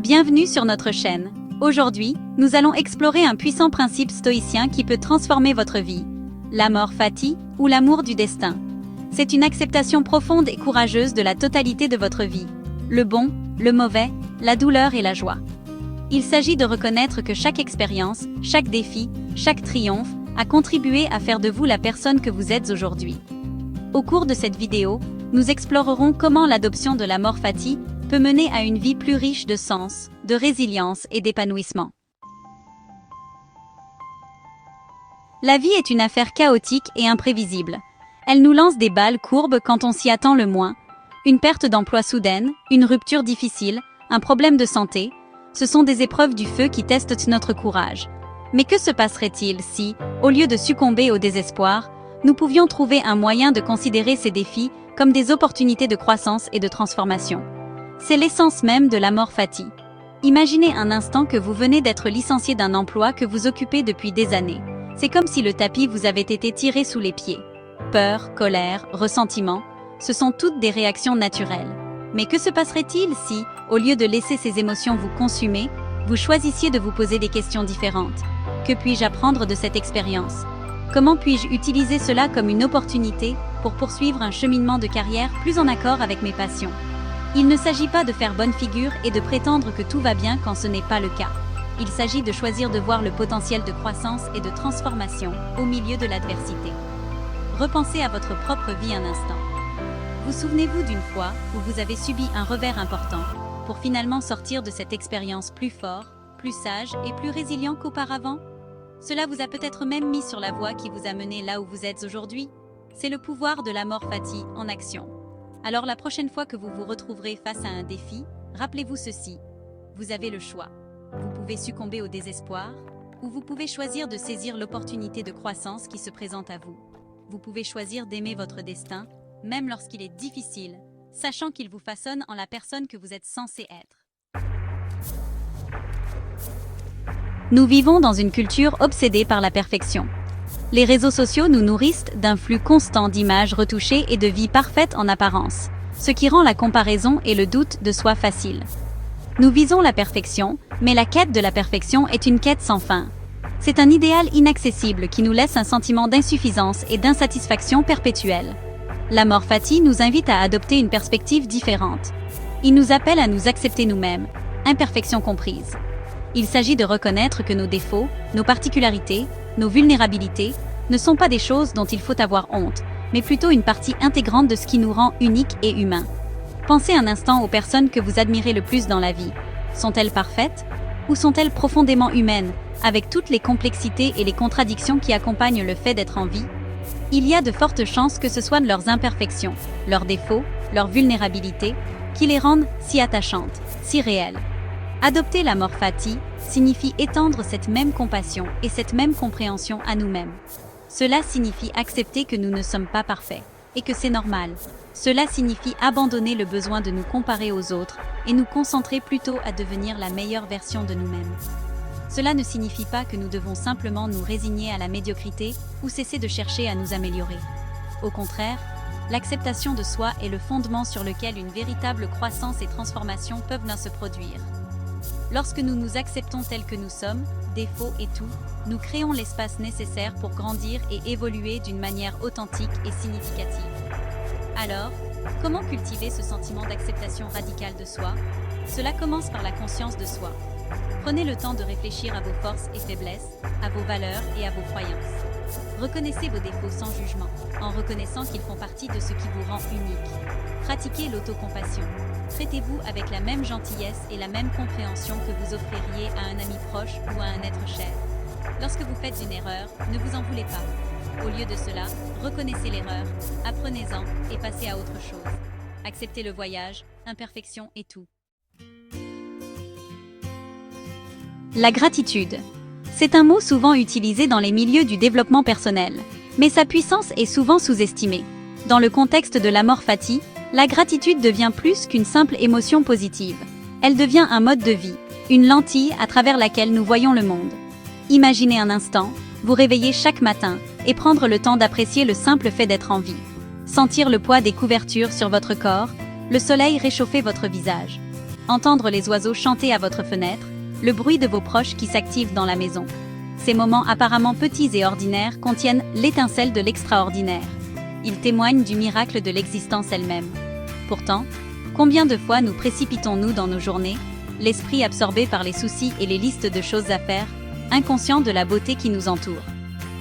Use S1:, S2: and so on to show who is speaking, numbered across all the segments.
S1: Bienvenue sur notre chaîne. Aujourd'hui, nous allons explorer un puissant principe stoïcien qui peut transformer votre vie. L'amor fati, ou l'amour du destin. C'est une acceptation profonde et courageuse de la totalité de votre vie. Le bon, le mauvais, la douleur et la joie. Il s'agit de reconnaître que chaque expérience, chaque défi, chaque triomphe a contribué à faire de vous la personne que vous êtes aujourd'hui. Au cours de cette vidéo, nous explorerons comment l'adoption de l'amor fati peut mener à une vie plus riche de sens, de résilience et d'épanouissement. La vie est une affaire chaotique et imprévisible. Elle nous lance des balles courbes quand on s'y attend le moins. Une perte d'emploi soudaine, une rupture difficile, un problème de santé, ce sont des épreuves du feu qui testent notre courage. Mais que se passerait-il si, au lieu de succomber au désespoir, nous pouvions trouver un moyen de considérer ces défis comme des opportunités de croissance et de transformation? C'est l'essence même de l'amor fati. Imaginez un instant que vous venez d'être licencié d'un emploi que vous occupez depuis des années. C'est comme si le tapis vous avait été tiré sous les pieds. Peur, colère, ressentiment, ce sont toutes des réactions naturelles. Mais que se passerait-il si, au lieu de laisser ces émotions vous consumer, vous choisissiez de vous poser des questions différentes? Que puis-je apprendre de cette expérience? Comment puis-je utiliser cela comme une opportunité pour poursuivre un cheminement de carrière plus en accord avec mes passions? Il ne s'agit pas de faire bonne figure et de prétendre que tout va bien quand ce n'est pas le cas. Il s'agit de choisir de voir le potentiel de croissance et de transformation au milieu de l'adversité. Repensez à votre propre vie un instant. Vous souvenez-vous d'une fois où vous avez subi un revers important pour finalement sortir de cette expérience plus fort, plus sage et plus résilient qu'auparavant? Cela vous a peut-être même mis sur la voie qui vous a mené là où vous êtes aujourd'hui. C'est le pouvoir de l'amor fati en action. Alors la prochaine fois que vous vous retrouverez face à un défi, rappelez-vous ceci. Vous avez le choix. Vous pouvez succomber au désespoir, ou vous pouvez choisir de saisir l'opportunité de croissance qui se présente à vous. Vous pouvez choisir d'aimer votre destin, même lorsqu'il est difficile, sachant qu'il vous façonne en la personne que vous êtes censé être. Nous vivons dans une culture obsédée par la perfection. Les réseaux sociaux nous nourrissent d'un flux constant d'images retouchées et de vies parfaites en apparence, ce qui rend la comparaison et le doute de soi facile. Nous visons la perfection, mais la quête de la perfection est une quête sans fin. C'est un idéal inaccessible qui nous laisse un sentiment d'insuffisance et d'insatisfaction perpétuelle. L'amor fati nous invite à adopter une perspective différente. Il nous appelle à nous accepter nous-mêmes, imperfections comprises. Il s'agit de reconnaître que nos défauts, nos particularités, nos vulnérabilités ne sont pas des choses dont il faut avoir honte, mais plutôt une partie intégrante de ce qui nous rend uniques et humains. Pensez un instant aux personnes que vous admirez le plus dans la vie. Sont-elles parfaites? Ou sont-elles profondément humaines, avec toutes les complexités et les contradictions qui accompagnent le fait d'être en vie? Il y a de fortes chances que ce soit leurs imperfections, leurs défauts, leurs vulnérabilités, qui les rendent si attachantes, si réelles. Adopter l'amor fati signifie étendre cette même compassion et cette même compréhension à nous-mêmes. Cela signifie accepter que nous ne sommes pas parfaits et que c'est normal. Cela signifie abandonner le besoin de nous comparer aux autres et nous concentrer plutôt à devenir la meilleure version de nous-mêmes. Cela ne signifie pas que nous devons simplement nous résigner à la médiocrité ou cesser de chercher à nous améliorer. Au contraire, l'acceptation de soi est le fondement sur lequel une véritable croissance et transformation peuvent se produire. Lorsque nous nous acceptons tels que nous sommes, défauts et tout, nous créons l'espace nécessaire pour grandir et évoluer d'une manière authentique et significative. Alors, comment cultiver ce sentiment d'acceptation radicale de soi? Cela commence par la conscience de soi. Prenez le temps de réfléchir à vos forces et faiblesses, à vos valeurs et à vos croyances. Reconnaissez vos défauts sans jugement, en reconnaissant qu'ils font partie de ce qui vous rend unique. Pratiquez l'autocompassion. Traitez-vous avec la même gentillesse et la même compréhension que vous offririez à un ami proche ou à un être cher. Lorsque vous faites une erreur, ne vous en voulez pas. Au lieu de cela, reconnaissez l'erreur, apprenez-en et passez à autre chose. Acceptez le voyage, imperfection et tout. La gratitude. C'est un mot souvent utilisé dans les milieux du développement personnel, mais sa puissance est souvent sous-estimée. Dans le contexte de l'amor fati, la gratitude devient plus qu'une simple émotion positive. Elle devient un mode de vie, une lentille à travers laquelle nous voyons le monde. Imaginez un instant, vous réveiller chaque matin et prendre le temps d'apprécier le simple fait d'être en vie. Sentir le poids des couvertures sur votre corps, le soleil réchauffer votre visage. entendre les oiseaux chanter à votre fenêtre, le bruit de vos proches qui s'activent dans la maison. Ces moments apparemment petits et ordinaires contiennent l'étincelle de l'extraordinaire. Ils témoignent du miracle de l'existence elle-même. Pourtant, combien de fois nous précipitons-nous dans nos journées, l'esprit absorbé par les soucis et les listes de choses à faire, inconscients de la beauté qui nous entoure.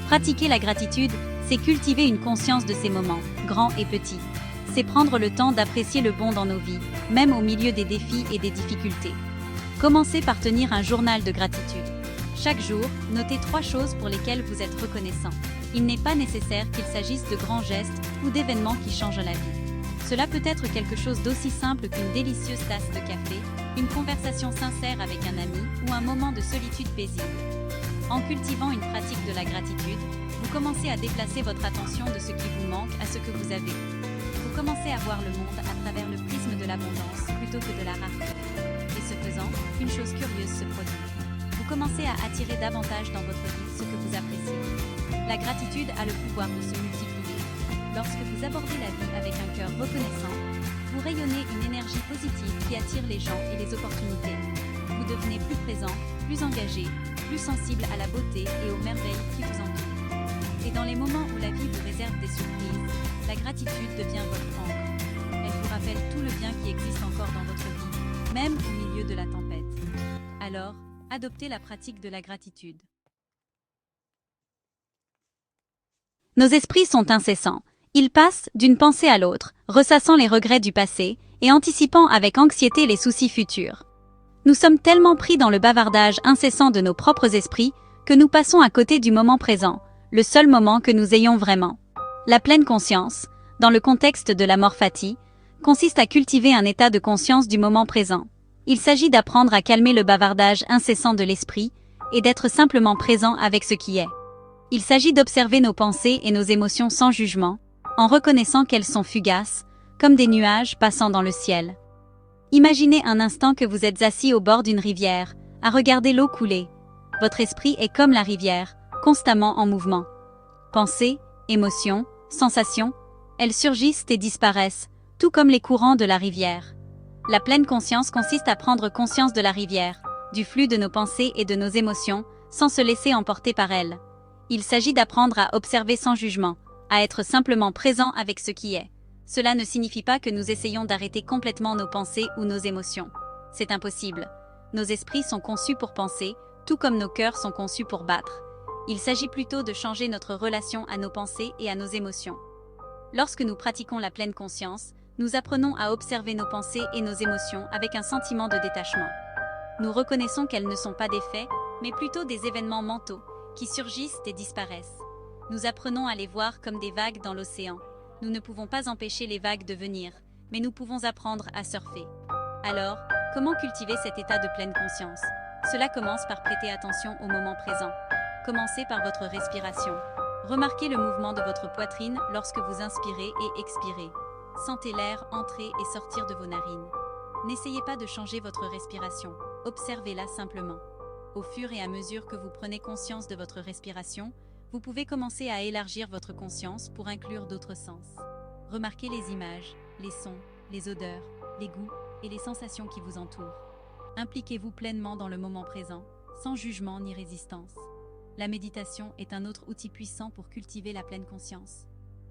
S1: Pratiquer la gratitude, c'est cultiver une conscience de ces moments, grands et petits. C'est prendre le temps d'apprécier le bon dans nos vies, même au milieu des défis et des difficultés. Commencez par tenir un journal de gratitude. Chaque jour, notez 3 choses pour lesquelles vous êtes reconnaissant. Il n'est pas nécessaire qu'il s'agisse de grands gestes ou d'événements qui changent la vie. Cela peut être quelque chose d'aussi simple qu'une délicieuse tasse de café, une conversation sincère avec un ami ou un moment de solitude paisible. En cultivant une pratique de la gratitude, vous commencez à déplacer votre attention de ce qui vous manque à ce que vous avez. Vous commencez à voir le monde à travers le prisme de l'abondance plutôt que de la rareté. Et ce faisant, une chose curieuse se produit. Vous commencez à attirer davantage dans votre vie ce que vous appréciez. La gratitude a le pouvoir de se multiplier. Lorsque vous abordez la vie avec un cœur reconnaissant, vous rayonnez une énergie positive qui attire les gens et les opportunités. Vous devenez plus présent, plus engagé, plus sensible à la beauté et aux merveilles qui vous entourent. Et dans les moments où la vie vous réserve des surprises, la gratitude devient votre ancre. Elle vous rappelle tout le bien qui existe encore dans votre vie, même au milieu de la tempête. Alors, adoptez la pratique de la gratitude. Nos esprits sont incessants. Ils passent d'une pensée à l'autre, ressassant les regrets du passé et anticipant avec anxiété les soucis futurs. Nous sommes tellement pris dans le bavardage incessant de nos propres esprits que nous passons à côté du moment présent, le seul moment que nous ayons vraiment. La pleine conscience, dans le contexte de l'amor fati, consiste à cultiver un état de conscience du moment présent. Il s'agit d'apprendre à calmer le bavardage incessant de l'esprit et d'être simplement présent avec ce qui est. Il s'agit d'observer nos pensées et nos émotions sans jugement, en reconnaissant qu'elles sont fugaces, comme des nuages passant dans le ciel. Imaginez un instant que vous êtes assis au bord d'une rivière, à regarder l'eau couler. Votre esprit est comme la rivière, constamment en mouvement. Pensées, émotions, sensations, elles surgissent et disparaissent, tout comme les courants de la rivière. La pleine conscience consiste à prendre conscience de la rivière, du flux de nos pensées et de nos émotions, sans se laisser emporter par elles. Il s'agit d'apprendre à observer sans jugement, à être simplement présent avec ce qui est. Cela ne signifie pas que nous essayons d'arrêter complètement nos pensées ou nos émotions. C'est impossible. Nos esprits sont conçus pour penser, tout comme nos cœurs sont conçus pour battre. Il s'agit plutôt de changer notre relation à nos pensées et à nos émotions. Lorsque nous pratiquons la pleine conscience, nous apprenons à observer nos pensées et nos émotions avec un sentiment de détachement. Nous reconnaissons qu'elles ne sont pas des faits, mais plutôt des événements mentaux, qui surgissent et disparaissent. Nous apprenons à les voir comme des vagues dans l'océan. Nous ne pouvons pas empêcher les vagues de venir, mais nous pouvons apprendre à surfer. Alors, comment cultiver cet état de pleine conscience? Cela commence par prêter attention au moment présent. Commencez par votre respiration. Remarquez le mouvement de votre poitrine lorsque vous inspirez et expirez. Sentez l'air entrer et sortir de vos narines. N'essayez pas de changer votre respiration, observez-la simplement. Au fur et à mesure que vous prenez conscience de votre respiration, vous pouvez commencer à élargir votre conscience pour inclure d'autres sens. Remarquez les images, les sons, les odeurs, les goûts et les sensations qui vous entourent. Impliquez-vous pleinement dans le moment présent, sans jugement ni résistance. La méditation est un autre outil puissant pour cultiver la pleine conscience.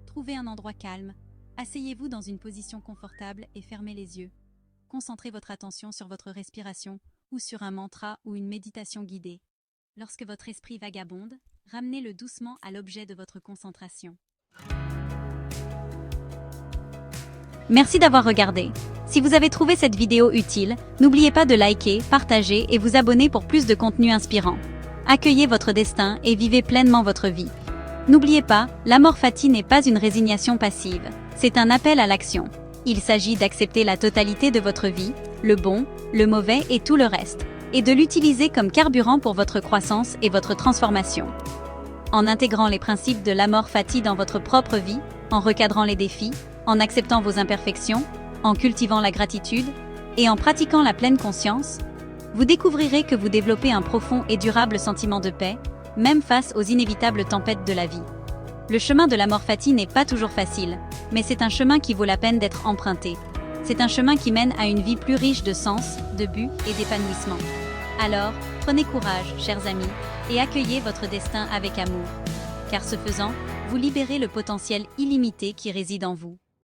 S1: Trouvez un endroit calme, asseyez-vous dans une position confortable et fermez les yeux. Concentrez votre attention sur votre respiration ou sur un mantra ou une méditation guidée. Lorsque votre esprit vagabonde, ramenez-le doucement à l'objet de votre concentration. Merci d'avoir regardé. Si vous avez trouvé cette vidéo utile, n'oubliez pas de liker, partager et vous abonner pour plus de contenu inspirant. Accueillez votre destin et vivez pleinement votre vie. N'oubliez pas, l'amor fati n'est pas une résignation passive, c'est un appel à l'action. Il s'agit d'accepter la totalité de votre vie, le bon, le mauvais et tout le reste, et de l'utiliser comme carburant pour votre croissance et votre transformation. En intégrant les principes de l'amor fati dans votre propre vie, en recadrant les défis, en acceptant vos imperfections, en cultivant la gratitude et en pratiquant la pleine conscience, vous découvrirez que vous développez un profond et durable sentiment de paix, même face aux inévitables tempêtes de la vie. Le chemin de l'amor fati n'est pas toujours facile, mais c'est un chemin qui vaut la peine d'être emprunté. C'est un chemin qui mène à une vie plus riche de sens, de but et d'épanouissement. Alors, prenez courage, chers amis, et accueillez votre destin avec amour. Car ce faisant, vous libérez le potentiel illimité qui réside en vous.